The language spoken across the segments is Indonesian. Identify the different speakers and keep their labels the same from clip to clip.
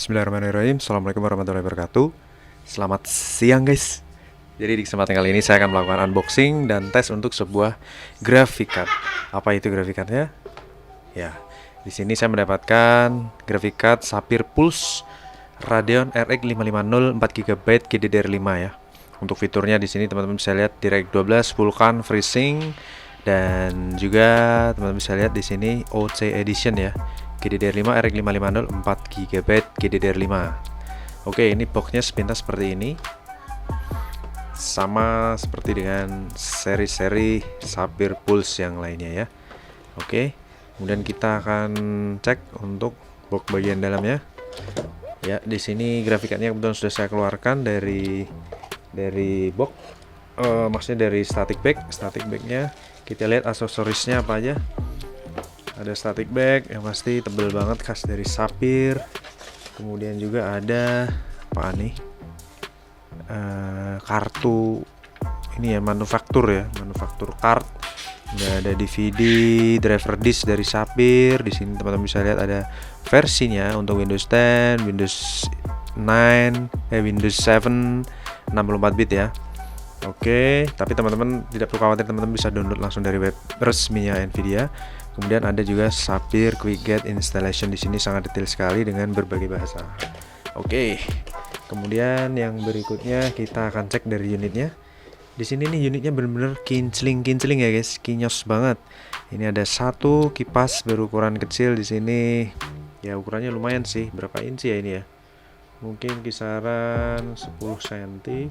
Speaker 1: Bismillahirrahmanirrahim. Assalamualaikum warahmatullahi wabarakatuh. Selamat siang guys. Jadi di kesempatan kali ini saya akan melakukan unboxing dan tes untuk sebuah graphic card. Apa itu graphic cardnya? Ya, di sini saya mendapatkan graphic card Sapphire Pulse Radeon RX 550 4GB GDDR5 ya. Untuk fiturnya di sini teman-teman bisa lihat DirectX 12 Vulkan FreeSync dan juga teman-teman bisa lihat di sini OC Edition ya. GDDR5 RX 550 4GB GDDR5. Oke, ini boxnya sepintas seperti ini. Sama seperti dengan seri-seri Sapphire Pulse yang lainnya ya. Oke, kemudian kita akan cek untuk box bagian dalamnya. Ya, di sini grafiknya kebetulan sudah saya keluarkan dari box. Maksudnya dari static bagnya. Kita lihat aksesorisnya apa aja. Ada static bag yang pasti tebel banget, khas dari Sapphire. Kemudian juga ada apa nih, kartu ini ya, manufaktur card. Ada DVD driver disk dari Sapphire. Di sini teman-teman bisa lihat ada versinya untuk Windows 10, Windows 9, Windows 7 64 bit ya. Oke, tapi teman-teman tidak perlu khawatir, teman-teman bisa download langsung dari web resminya Nvidia. Kemudian ada juga Sapphire Quick Get Installation, di sini sangat detail sekali dengan berbagai bahasa. Oke. Kemudian yang berikutnya kita akan cek dari unitnya. Di sini nih unitnya benar-benar kincling ya guys, kinyos banget. Ini ada satu kipas berukuran kecil di sini. Ya ukurannya lumayan sih. Berapa inci ya ini ya? Mungkin kisaran 10 cm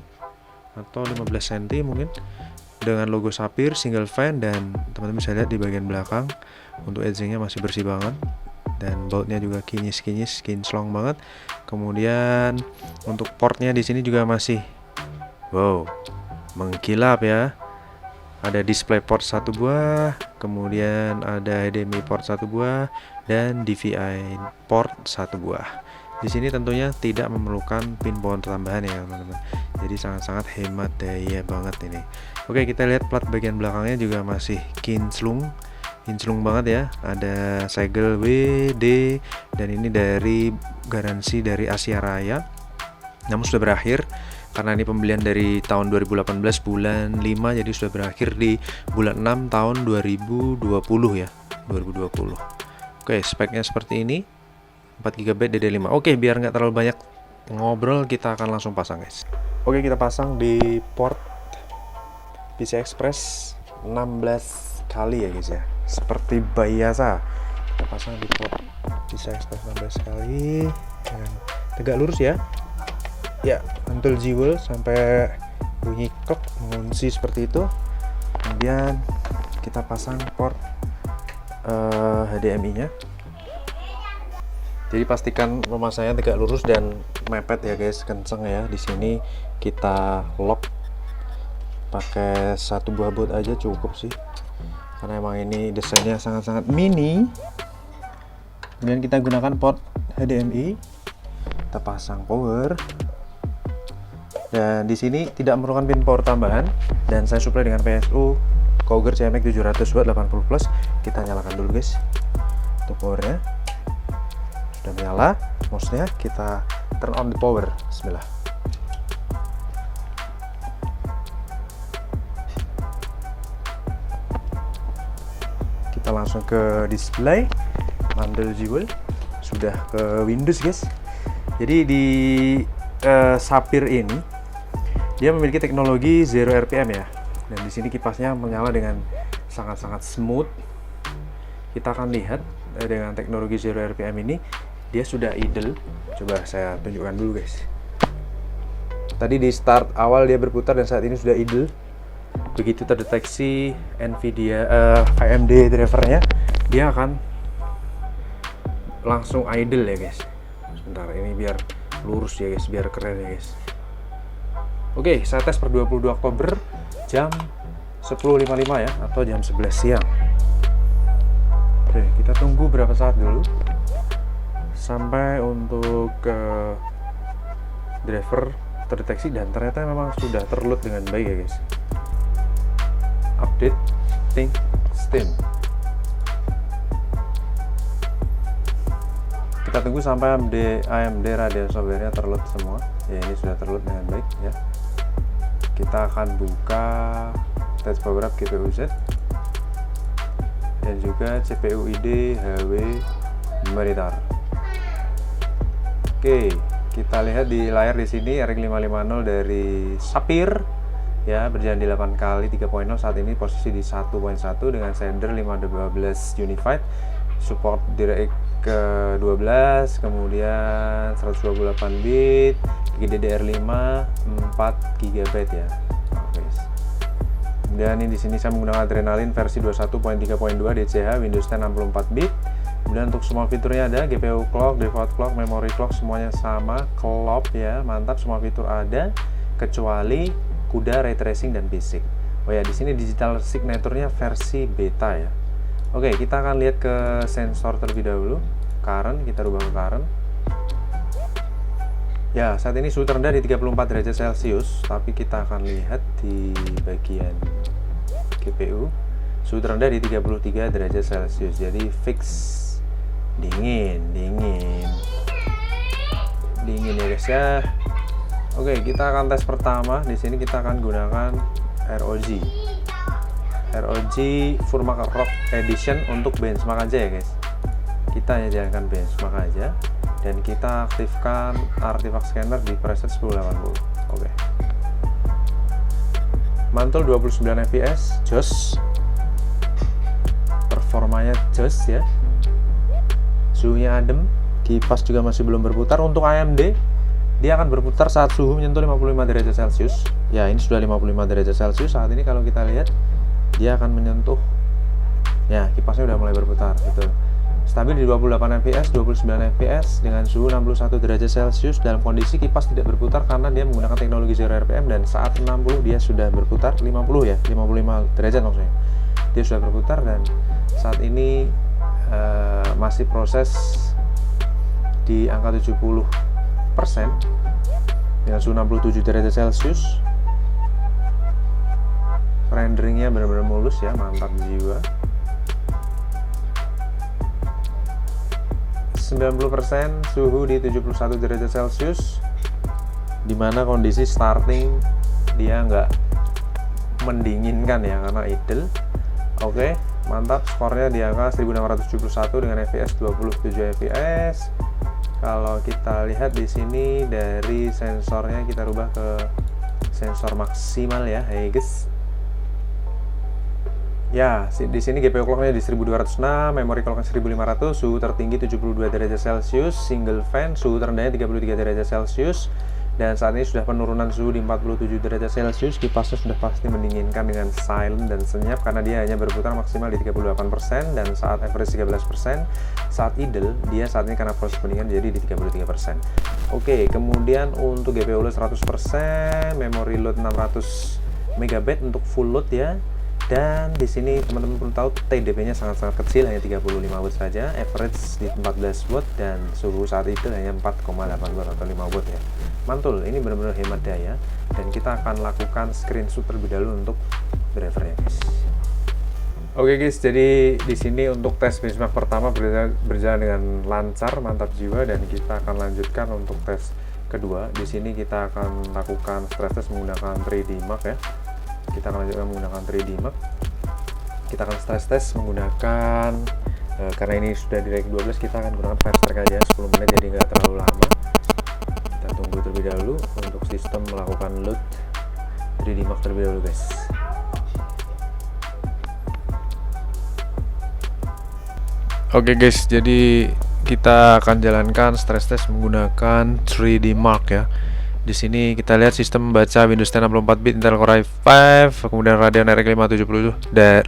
Speaker 1: atau 15 cm mungkin, dengan logo Sapphire, single fan, dan teman-teman bisa lihat di bagian belakang untuk edgingnya masih bersih banget, dan bautnya juga kinclong banget. Kemudian untuk portnya di sini juga masih mengkilap ya. Ada display port satu buah, kemudian ada HDMI port satu buah, dan DVI port satu buah. Di sini tentunya tidak memerlukan pin power tambahan ya teman-teman. Jadi sangat-sangat hemat daya banget ini. Oke, kita lihat plat bagian belakangnya juga masih kinclung banget ya. Ada segel WD, dan ini dari garansi dari Asia Raya. Namun sudah berakhir karena ini pembelian dari tahun 2018 bulan 5, jadi sudah berakhir di bulan 6 tahun 2020 ya. 2020. Oke, speknya seperti ini. 4GB DD5. Oke, biar nggak terlalu banyak ngobrol, kita akan langsung pasang guys. Oke, kita pasang di port PCI Express 16 kali ya guys ya, seperti biasa. Kita pasang di port PCI Express 16 kali dengan tegak lurus ya. Ya, until jewel sampai bunyi klik mengunci seperti itu. Kemudian kita pasang port HDMI nya. Jadi pastikan memasangnya tegak lurus dan mepet ya guys, kenceng ya. Di sini kita lock pakai satu buah bolt aja cukup sih, karena emang ini desainnya sangat-sangat mini. Kemudian kita gunakan port HDMI, kita pasang power, dan di sini tidak memerlukan pin power tambahan, dan saya supply dengan PSU Cougar CMX 700W 80+. Kita nyalakan dulu guys untuk powernya. Sudah menyala mouse-nya, kita turn on the power. Bismillah. Kita langsung ke display, mandel jewel, sudah ke Windows guys. Jadi di Sapphire ini dia memiliki teknologi 0 RPM ya, dan di sini kipasnya menyala dengan sangat-sangat smooth. Kita akan lihat dengan teknologi 0 RPM ini dia sudah idle. Coba saya tunjukkan dulu guys. Tadi di start awal dia berputar dan saat ini sudah idle. Begitu terdeteksi Nvidia AMD drivernya, dia akan langsung idle ya guys. Sebentar, ini biar lurus ya guys, biar keren ya guys. Oke, saya tes per 22 Oktober jam 10.55 ya, atau jam 11 siang. Oke, kita tunggu berapa saat dulu sampai untuk driver terdeteksi, dan ternyata memang sudah terload dengan baik ya guys. Update Steam. Kita tunggu sampai AMD Radeon software-nya terload semua. Ya, ini sudah terload dengan baik ya. Kita akan buka test power up GPU Z dan juga CPU ID HW Meritor. Oke, kita lihat di layar di sini RX 550 dari Sapphire ya, berjalan di 8 kali 3.0. Saat ini posisi di 1.1 dengan shader 512 Unified, support DirectX ke 12, kemudian 128 bit, GDDR5 4 GB ya. Oke. Kemudian ini di sini saya menggunakan Adrenalin versi 21.3.2 DCH Windows 10 64 bit. Kemudian untuk semua fiturnya ada GPU clock, default clock, memory clock semuanya sama, clock ya, mantap, semua fitur ada kecuali CUDA, ray tracing dan basic. Oh ya, di sini digital signature-nya versi beta ya. Oke, kita akan lihat ke sensor terlebih dahulu. Current, kita rubah ke current. Ya, saat ini suhu terendah di 34 derajat Celcius, tapi kita akan lihat di bagian GPU. Suhu terendah di 33 derajat Celcius, jadi fix dingin ya guys ya. Oke, kita akan tes pertama. Di sini kita akan gunakan ROG Furmac Rock Edition untuk benchmark aja ya guys. Kita hanya jalankan benchmark aja dan kita aktifkan artifact scanner di preset 1080. Oke. Mantul 29 fps, jos. Performanya jos ya. Suhunya adem, kipas juga masih belum berputar. Untuk AMD dia akan berputar saat suhu menyentuh 55 derajat Celcius. Ya, ini sudah 55 derajat Celcius. Saat ini kalau kita lihat dia akan menyentuh, ya kipasnya udah mulai berputar gitu. Stabil di 28 fps, 29 fps dengan suhu 61 derajat Celcius. Dalam kondisi kipas tidak berputar karena dia menggunakan teknologi 0 RPM, dan saat 60 dia sudah berputar, 50 ya, 55 derajat maksudnya. Dia sudah berputar dan saat ini masih proses di angka 70% dengan suhu 67 derajat Celcius. Renderingnya benar-benar mulus ya, mantap jiwa. 90% suhu di 71 derajat Celcius, dimana kondisi starting dia nggak mendinginkan ya karena idle. Oke, mantap, skornya di angka 1671 dengan fps 27 fps. Kalau kita lihat di sini dari sensornya kita rubah ke sensor maksimal ya, hey guys. Ya, di sini GPU clocknya di 1206, memory clocknya 1500, suhu tertinggi 72 derajat Celcius, single fan, suhu terendahnya 33 derajat Celcius, dan saat ini sudah penurunan suhu di 47 derajat Celcius. Kipasnya sudah pasti mendinginkan dengan silent dan senyap karena dia hanya berputar maksimal di 38% dan saat average 13%. Saat idle dia saat ini karena proses pendinginan jadi di 33%. Oke, kemudian untuk GPU load 100%, memory load 600 MB untuk full load ya. Dan di sini teman-teman perlu tahu TDP-nya sangat-sangat kecil, hanya 35 watt saja, average di 14 watt dan suhu saat itu hanya 4,8 watt atau 5 watt ya. Mantul, ini benar-benar hemat daya dan kita akan lakukan screenshot terlebih dahulu untuk drivernya guys. Oke guys, jadi di sini untuk tes benchmark pertama berjalan dengan lancar, mantap jiwa, dan kita akan lanjutkan untuk tes kedua. Di sini kita akan lakukan stress test menggunakan 3D Mark ya. Kita akan lanjutkan menggunakan 3D Mark. Kita akan stress test menggunakan karena ini sudah di DirectX 12, kita akan gunakan Firestack aja 10 menit jadi nggak terlalu lama. Kita tunggu terlebih dahulu untuk sistem melakukan load 3D Mark terlebih dahulu guys. Oke guys, jadi kita akan jalankan stress test menggunakan 3D Mark ya. Di sini kita lihat sistem membaca Windows 10 64 bit Intel Core i5, kemudian Radeon RX 550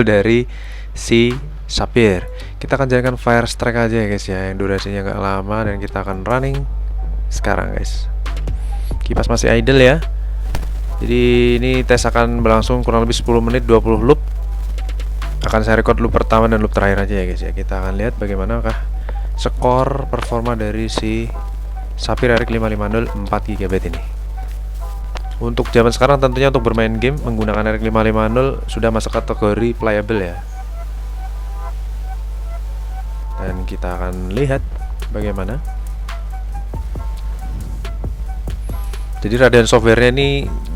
Speaker 1: dari si Sapphire. Kita akan jalankan Firestack aja ya guys ya, yang durasinya nggak lama, dan kita akan running sekarang guys. Kipas masih idle ya. Jadi ini tes akan berlangsung kurang lebih 10 menit 20 loop. Akan saya record loop pertama dan loop terakhir aja ya guys ya. Kita akan lihat bagaimanakah skor performa dari si Sapphire RX 550 4 GB ini. Untuk zaman sekarang tentunya untuk bermain game menggunakan RX 550 sudah masuk kategori playable ya. Dan kita akan lihat bagaimana. Jadi Radeon software-nya ini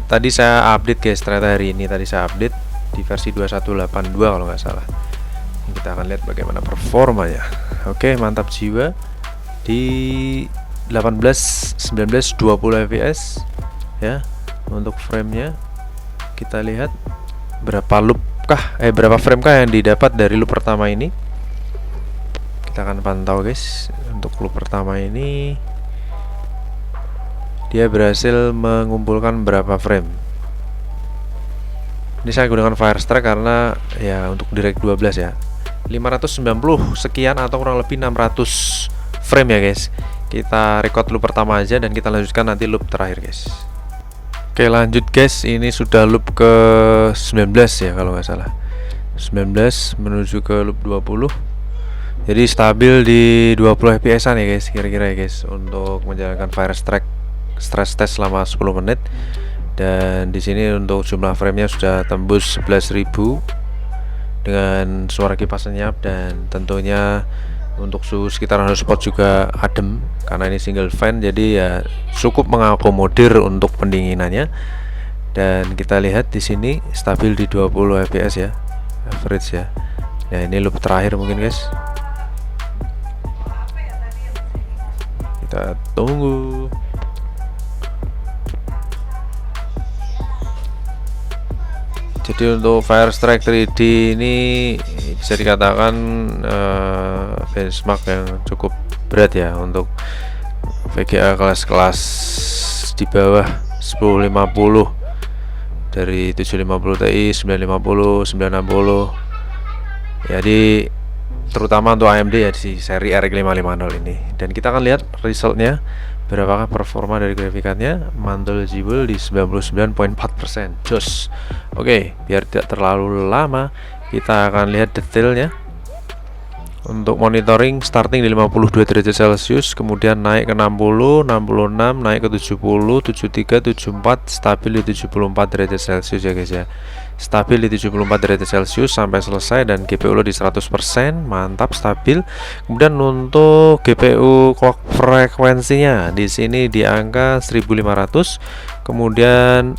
Speaker 1: tadi saya update guys, ternyata hari ini tadi saya update di versi 2182 kalau nggak salah. Kita akan lihat bagaimana performanya. Oke, mantap jiwa di 18, 19, 20 fps ya. Untuk framenya kita lihat berapa loop kah, berapa frame kah yang didapat dari loop pertama ini. Kita akan pantau guys. Untuk loop pertama ini dia berhasil mengumpulkan berapa frame. Ini saya gunakan Firestrike karena ya untuk Direct 12 ya. 590 sekian atau kurang lebih 600 frame ya guys. Kita record loop pertama aja dan kita lanjutkan nanti loop terakhir guys. Oke, lanjut guys, ini sudah loop ke 19 ya kalau nggak salah. 19 menuju ke loop 20. Jadi stabil di 20 fps-an ya guys, kira-kira ya guys, untuk menjalankan Firestrike stress test selama 10 menit. Dan di sini untuk jumlah framenya sudah tembus 11.000 dengan suara kipas senyap, dan tentunya untuk suhu sekitaran hotspot juga adem karena ini single fan, jadi ya cukup mengakomodir untuk pendinginannya. Dan kita lihat di sini stabil di 20 fps ya, average ya. Nah, ini loop terakhir mungkin guys. Kita tunggu. Jadi untuk Firestrike 3D ini bisa dikatakan benchmark yang cukup berat ya untuk VGA kelas-kelas di bawah 1050 dari 750 Ti, 950, 960. Jadi terutama untuk AMD ya di seri RX 550 ini. Dan kita akan lihat resultnya, berapakah performa dari grafikatnya. Mantul jibul di 99.4%. Jos. Oke, biar tidak terlalu lama, kita akan lihat detailnya. Untuk monitoring starting di 52 derajat Celcius, kemudian naik ke 60, 66, naik ke 70, 73, 74, stabil di 74 derajat Celcius ya guys ya. Stabil di 74 derajat Celcius sampai selesai, dan GPU lo di 100%, mantap, stabil. Kemudian untuk GPU clock frekuensinya di sini di angka 1500, kemudian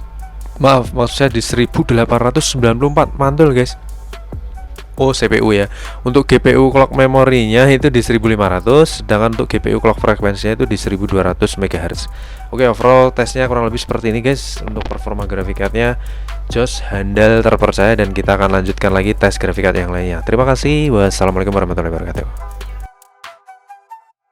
Speaker 1: maksudnya di 1894, mantul guys. Oh, CPU ya. Untuk GPU clock memorinya itu di 1500, sedangkan untuk GPU clock frekuensinya itu di 1200 MHz. Oke, overall tesnya kurang lebih seperti ini guys. Untuk performa grafikatnya jos, handal, terpercaya, dan kita akan lanjutkan lagi tes grafikat yang lainnya. Terima kasih. Wassalamualaikum warahmatullahi wabarakatuh.